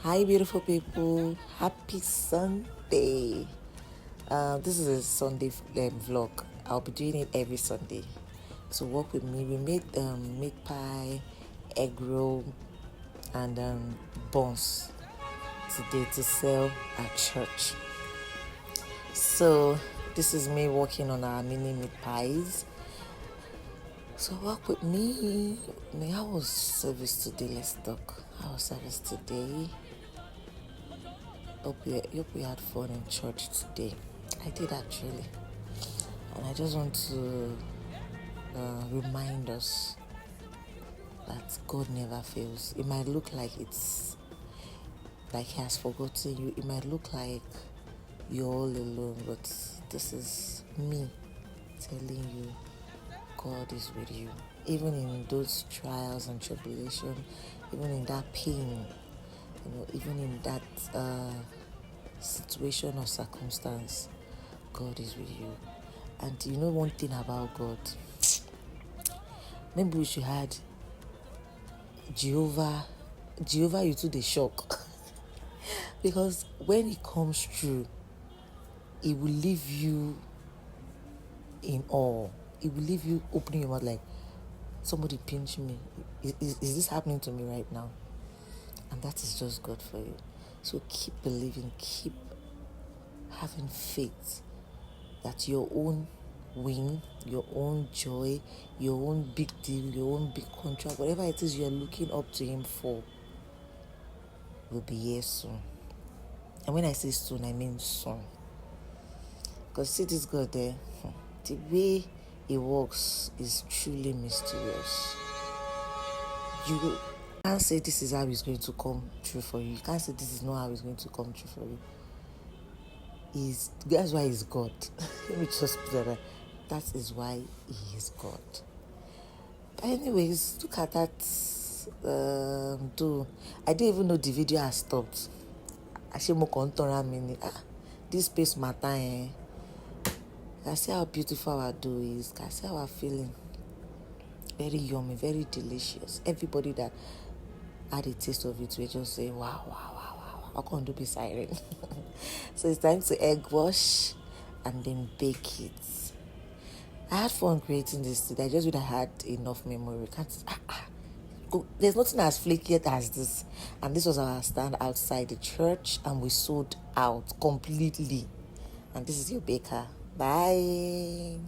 Hi, beautiful people. Happy Sunday. This is a Sunday vlog. I'll be doing it every Sunday. So work with me. We made meat pie, egg roll, and buns today to sell at church. So this is me working on our mini meat pies. So work with me. How was service today? Let's talk. How was service today? Hope we had fun in church today. I did actually. And I just want to remind us that God never fails. It might look like it's like He has forgotten you. It might look like you're all alone, but this is me telling you God is with you. Even in those trials and tribulation, even in that pain, even in that situation or circumstance, God is with you. And you know one thing about God, maybe we should add Jehovah you to the shock. Because when it comes true, it will leave you in awe. It will leave you opening your mouth like, somebody pinch me. Is this happening to me right now? And that is just God for you. So keep believing, keep having faith that your own win, your own joy, your own big deal, your own big contract, whatever it is you're looking up to Him for, will be here soon. And when I say soon, I mean soon. Because see this God there, the way He works is truly mysterious. You can't say this is how He's going to come true for you. You can't say this is not how He's going to come true for you. That's why He's God. Let me just put that. That is why He is God. But anyways, look at that. I didn't even know the video has stopped. This space matter. Can see how beautiful our dough is. Can see how we're feeling. Very yummy, very delicious. Everybody that had a taste of it will just say, wow. I can't do be siren. So it's time to egg wash and then bake it. I had fun creating this today. I just would have had enough memory. There's nothing as flaky as this. And this was our stand outside the church, and we sold out completely. And this is your baker. Bye.